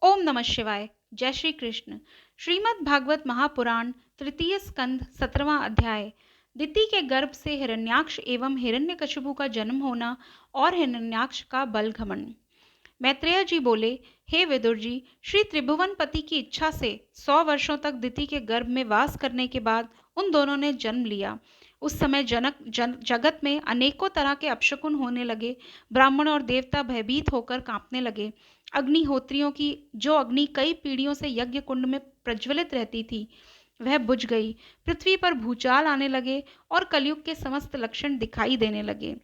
ओम नमः शिवाय। जय श्री कृष्ण। श्रीमद् भागवत महापुराण तृतीय स्कंध 17वां अध्याय। दिति के गर्भ से हिरण्याक्ष एवं हिरण्यकशिपु का जन्म होना और हिरण्याक्ष का बल घमंड। मैत्रेय जी बोले, हे विदुर जी, श्री त्रिभुवनपति की इच्छा से 100 वर्षों तक दिति के गर्भ में वास करने के बाद उन दोनों ने जन्म लिया। उस समय जगत में अनेकों तरह के अपशकुन होने लगे। ब्राह्मण और देवता भयभीत होकर कांपने लगे। अग्निहोत्रियों की जो अग्नि कई पीढ़ियों से यज्ञ कुंड में प्रज्वलित रहती थी, वह बुझ गई। पृथ्वी पर भूचाल आने लगे और कलयुग के समस्त लक्षण दिखाई देने लगे।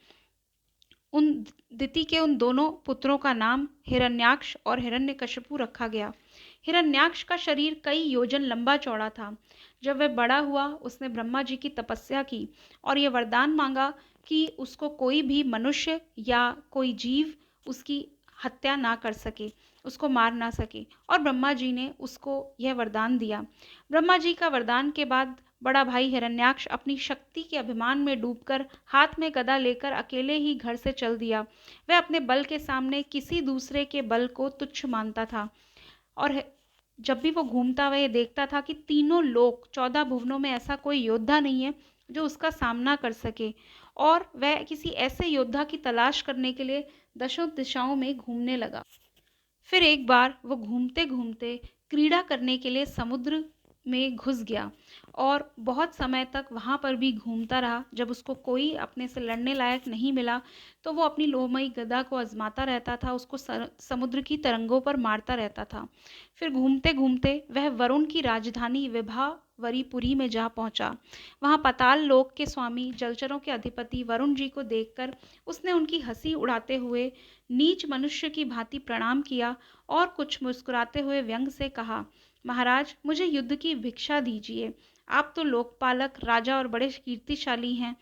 उन दिति के उन दोनों पुत्रों का नाम हिरण्याक्ष और हिरण्यकशिपु रखा गया। हिरण्याक्ष का शरीर कई योजन लंबा चौड़ा था। जब वह बड़ा हुआ, उसने ब्रह्मा जी की तपस्या की और यह वरदान मांगा कि उसको कोई भी मनुष्य या कोई जीव उसकी हत्या ना कर सके, उसको मार ना सके। और ब्रह्मा जी ने उसको यह वरदान दिया। ब्रह्मा जी का वरदान के बाद बड़ा भाई हिरण्याक्ष अपनी शक्ति के अभिमान में डूबकर हाथ में गदा लेकर अकेले ही घर से चल दिया। वह अपने बल के सामने किसी दूसरे के बल को तुच्छ मानता था और जब भी वो घूमता, वह देखता था कि तीनों लोक 14 भुवनों में ऐसा कोई योद्धा नहीं है जो उसका सामना कर सके। और वह किसी ऐसे योद्धा की तलाश करने के लिए दशों दिशाओं में घूमने लगा। फिर एक बार वो घूमते घूमते क्रीड़ा करने के लिए समुद्र में घुस गया और बहुत समय तक वहाँ पर भी घूमता रहा। जब उसको कोई अपने से लड़ने लायक नहीं मिला, तो वो अपनी लोहमयी गदा को आजमाता रहता था, उसको समुद्र की तरंगों पर मारता रहता था। फिर घूमते घूमते वह वरुण की राजधानी विभावरीपुरी में जा पहुंचा। वहाँ पाताल लोक के स्वामी, जलचरों के अधिपति वरुण जी को देखकर उसने उनकी हंसी उड़ाते हुए नीच मनुष्य की भांति प्रणाम किया और कुछ मुस्कुराते हुए व्यंग से कहा, महाराज, मुझे युद्ध की भिक्षा दीजिए। आप तो लोकपालक, राजा और बड़े कीर्तिशाली हैं,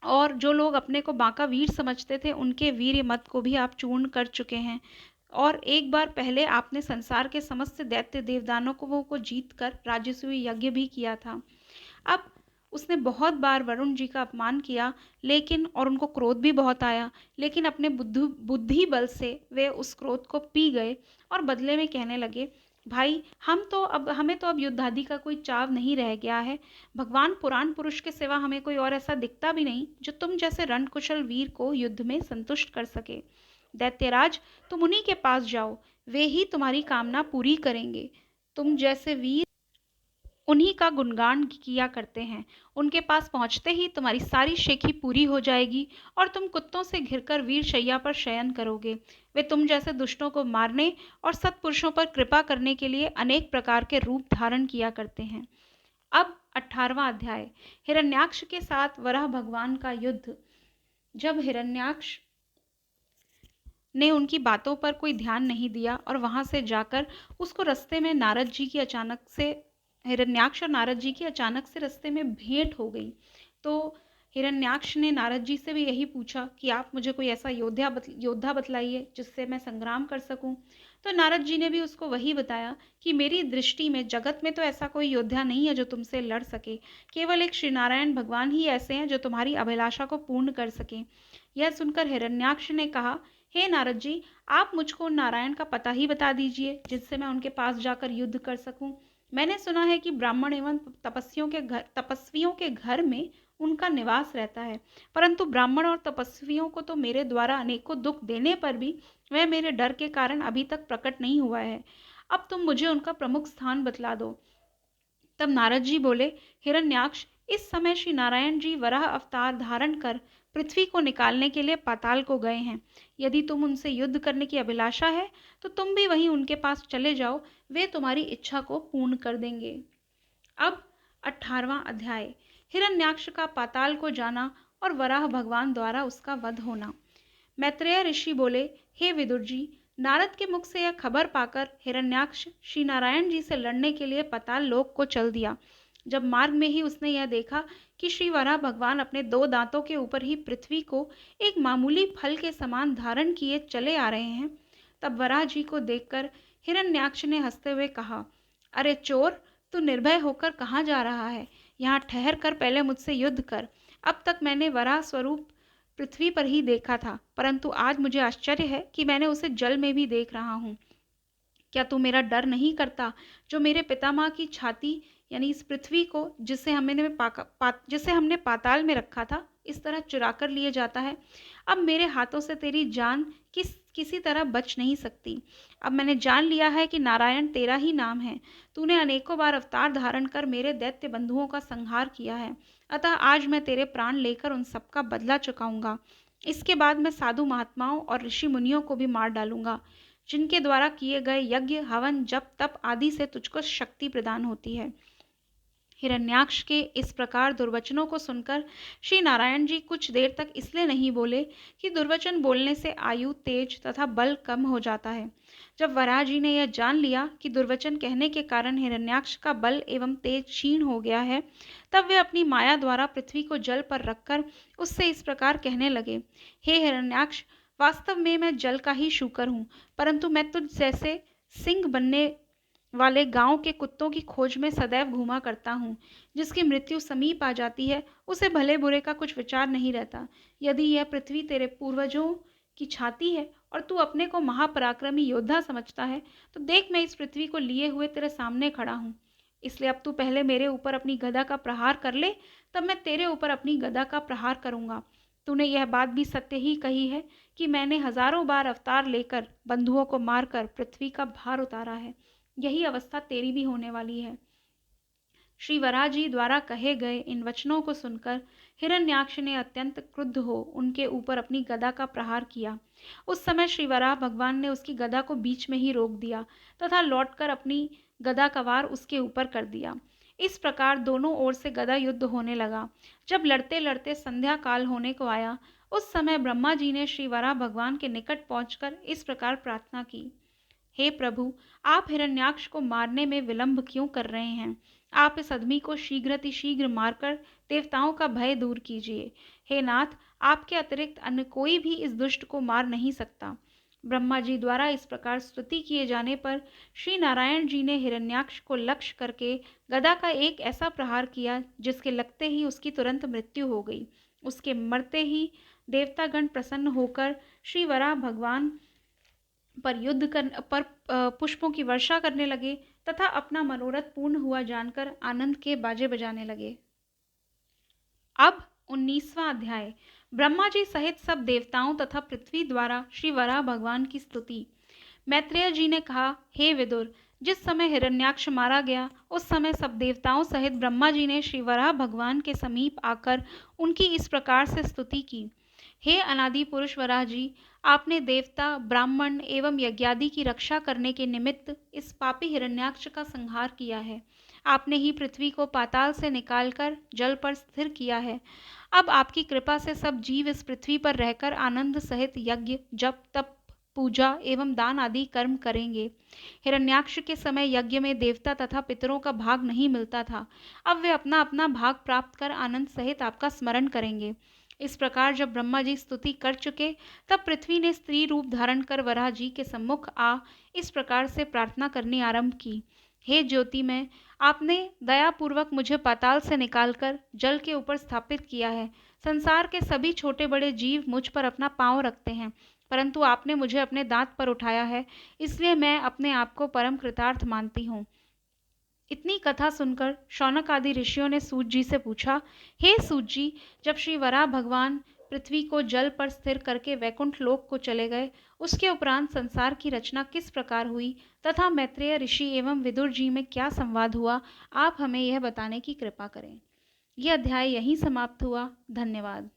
और जो लोग अपने को बांका वीर समझते थे, उनके वीर मत को भी आप चूर्ण कर चुके हैं। और एक बार पहले आपने संसार के समस्त दैत्य देवदानों को जीत कर राजसूय यज्ञ भी किया था। अब उसने बहुत बार वरुण जी का अपमान किया, लेकिन और उनको क्रोध भी बहुत आया, लेकिन अपने बुद्धि बल से वे उस क्रोध को पी गए और बदले में कहने लगे, भाई, हमें तो अब युद्धादि का कोई चाव नहीं रह गया है। भगवान पुराण पुरुष के सिवा हमें कोई और ऐसा दिखता भी नहीं जो तुम जैसे रणकुशल वीर को युद्ध में संतुष्ट कर सके। दैत्यराज, तुम उन्हीं के पास जाओ, वे ही तुम्हारी कामना पूरी करेंगे। तुम जैसे वीर उन्हीं का गुणगान किया करते हैं। उनके पास पहुंचते ही तुम्हारी सारी शेखी पूरी हो जाएगी और तुम कुत्तों से घिरकर वीर शैया पर शयन करोगे। वे तुम जैसे दुष्टों को मारने और सत्पुरुषों पर कृपा करने के लिए अनेक प्रकार के रूप धारण किया करते हैं। अब 18वां अध्याय। हिरण्याक्ष के साथ वराह भगवान का युद्ध। जब हिरण्याक्ष ने उनकी बातों पर कोई ध्यान नहीं दिया और वहां से जाकर उसको रास्ते में नारद जी की अचानक से हिरण्याक्ष और नारद जी की अचानक से रास्ते में भेंट हो गई। तो हिरण्याक्ष ने नारद जी से भी यही पूछा कि आप मुझे कोई ऐसा योद्धा बतलाइए जिससे मैं संग्राम कर सकूं। तो नारद जी ने भी उसको वही बताया कि मेरी दृष्टि में जगत में तो ऐसा कोई योद्धा नहीं है जो तुमसे लड़ सके। केवल एक श्री नारायण भगवान ही ऐसे हैं जो तुम्हारी अभिलाषा को पूर्ण कर सके। यह सुनकर हिरण्याक्ष ने कहा, हे नारद जी, आप मुझको नारायण का पता ही बता दीजिए जिससे मैं उनके पास जाकर युद्ध कर सकूं। मैंने सुना है कि ब्राह्मण एवं तपस्वियों के घर में उनका निवास रहता है, परंतु ब्राह्मण और तपस्वियों को तो मेरे द्वारा अनेकों दुख देने पर भी वह मेरे डर के कारण अभी तक प्रकट नहीं हुआ है। अब तुम मुझे उनका प्रमुख स्थान बतला दो। तब नारद जी बोले, हिरण्याक्ष, इस समय श्री नारायण जी वराह अवतार धारण कर पृथ्वी को निकालने के लिए पाताल को गए हैं। यदि तुम उनसे युद्ध करने की अभिलाषा है तो तुम भी वहीं उनके पास चले जाओ, वे तुम्हारी इच्छा को पूर्ण कर देंगे। अब 18वां अध्याय। हिरण्याक्ष का पाताल को जाना और वराह भगवान द्वारा उसका वध होना। मैत्रेय ऋषि बोले, हे विदुर जी, नारद के मुख से यह खबर पाकर हिरण्याक्ष श्री नारायण जी से लड़ने के लिए पाताल लोक को चल दिया। जब मार्ग में ही उसने यह देखा कि श्री वराह भगवान अपने 2 दांतों के ऊपर ही पृथ्वी को एक मामूली फल के समान धारण किए चले आ रहे हैं, तब वराह जी को देखकर हिरण्याक्ष ने हंसते हुए कहा, अरे चोर, तू निर्भय होकर कहाँ जा रहा है? यहाँ ठहर कर पहले मुझसे युद्ध कर। अब तक मैंने वराह स्वरूप पृथ्वी पर ही देखा था, परंतु आज मुझे आश्चर्य है कि मैंने उसे जल में भी देख रहा हूँ। क्या तू मेरा डर नहीं करता, जो मेरे पितामह की छाती यानी इस पृथ्वी को जिसे हमने पाताल में रखा था, इस तरह चुरा कर लिए जाता है। अब मेरे हाथों से तेरी जान किसी तरह बच नहीं सकती। अब मैंने जान लिया है कि नारायण तेरा ही नाम है। तूने अनेकों बार अवतार धारण कर मेरे दैत्य बंधुओं का संहार किया है, अतः आज मैं तेरे प्राण लेकर उन सबका बदला चुकाऊंगा। इसके बाद मैं साधु महात्माओं और ऋषि मुनियों को भी मार डालूंगा, जिनके द्वारा किए गए यज्ञ, हवन, जप, तप आदि से तुझको शक्ति प्रदान होती है। हिरण्याक्ष के इस प्रकार दुर्वचनों को सुनकर श्री नारायण जी कुछ देर तक इसलिए नहीं बोले कि दुर्वचन बोलने से आयु, तेज तथा बल कम हो जाता है। जब वराह जी ने यह जान लिया कि दुर्वचन कहने के कारण हिरण्याक्ष का बल एवं तेज क्षीण हो गया है, तब वे अपनी माया द्वारा पृथ्वी को जल पर रखकर उससे इस प्रकार कहने लगे, हे हिरण्याक्ष, वास्तव में मैं जल का ही शूकर हूँ, परंतु मैं तुझ जैसे सिंह बनने वाले गांव के कुत्तों की खोज में सदैव घूमा करता हूँ। जिसकी मृत्यु समीप आ जाती है, उसे भले बुरे का कुछ विचार नहीं रहता। यदि यह पृथ्वी तेरे पूर्वजों की छाती है और तू अपने को महापराक्रमी योद्धा समझता है, तो देख मैं इस पृथ्वी को लिए हुए तेरे सामने खड़ा हूँ। इसलिए अब तू पहले मेरे ऊपर अपनी गदा का प्रहार कर ले, तब मैं तेरे ऊपर अपनी गदा का प्रहार करूंगा। तूने यह बात भी सत्य ही कही है कि मैंने हजारों बार अवतार लेकर बंधुओं को मारकर पृथ्वी का भार उतारा है। यही अवस्था तेरी भी होने वाली है। श्री वराह जी द्वारा कहे गए इन वचनों को सुनकर हिरण्याक्ष ने अत्यंत क्रुद्ध हो उनके ऊपर अपनी गदा का प्रहार किया। उस समय श्री वराह भगवान ने उसकी गदा को बीच में ही रोक दिया तथा लौटकर अपनी गदा का वार उसके ऊपर कर दिया। इस प्रकार दोनों ओर से गदा युद्ध होने लगा। जब लड़ते लड़ते संध्या काल होने को आया, उस समय ब्रह्मा जी ने श्री वराह भगवान के निकट पहुंचकर इस प्रकार प्रार्थना की, हे प्रभु, आप हिरण्याक्ष को मारने में विलंब क्यों कर रहे हैं? आप इस आदमी को शीघ्र मारकर देवताओं का भय दूर कीजिए। हे नाथ, आपके अतिरिक्त अन्य कोई भी इस दुष्ट को मार नहीं सकता। ब्रह्मा जी द्वारा इस प्रकार स्तुति किए जाने पर श्री नारायण जी ने हिरण्याक्ष को लक्ष्य करके गदा का एक ऐसा प्रहार किया जिसके लगते ही उसकी तुरंत मृत्यु हो गई। उसके मरते ही देवतागण प्रसन्न होकर श्री वराह भगवान पर पुष्पों की वर्षा करने लगे तथा अपना मनोरथ पूर्ण हुआ जानकर आनंद के बाजे बजाने लगे। अब 19वां अध्याय। ब्रह्मा जी सहित सब देवताओं तथा पृथ्वी द्वारा श्री वराह भगवान की स्तुति। मैत्रेय जी ने कहा, हे विदुर, जिस समय हिरण्याक्ष मारा गया, उस समय सब देवताओं सहित ब्रह्मा जी ने श्री वराह भगवान के समीप आकर उनकी इस प्रकार से स्तुति की, हे अनादि पुरुष वराह जी, आपने देवता, ब्राह्मण एवं यज्ञादि की रक्षा करने के निमित्त इस पापी हिरण्याक्ष का संहार किया है। आपने ही पृथ्वी को पाताल से निकालकर जल पर स्थिर किया है। अब आपकी कृपा से सब जीव इस पृथ्वी पर रहकर आनंद सहित यज्ञ, जप, तप, पूजा एवं दान आदि कर्म करेंगे। हिरण्याक्ष के समय यज्ञ में देवता तथा पितरों का भाग नहीं मिलता था। अब वे अपना अपना भाग प्राप्त कर आनंद सहित आपका स्मरण करेंगे। इस प्रकार जब ब्रह्मा जी स्तुति कर चुके, तब पृथ्वी ने स्त्री रूप धारण कर वराह जी के सम्मुख आ इस प्रकार से प्रार्थना करनी आरंभ की, हे ज्योतिमय, आपने दयापूर्वक मुझे पाताल से निकालकर जल के ऊपर स्थापित किया है। संसार के सभी छोटे बड़े जीव मुझ पर अपना पांव रखते हैं, परंतु आपने मुझे अपने दांत पर उठाया है, इसलिए मैं अपने आप को परम कृतार्थ मानती हूँ। इतनी कथा सुनकर शौनक आदि ऋषियों ने सूत जी से पूछा, हे सूत जी, जब श्री वराह भगवान पृथ्वी को जल पर स्थिर करके वैकुंठ लोक को चले गए, उसके उपरांत संसार की रचना किस प्रकार हुई तथा मैत्रेय ऋषि एवं विदुर जी में क्या संवाद हुआ, आप हमें यह बताने की कृपा करें। यह अध्याय यहीं समाप्त हुआ। धन्यवाद।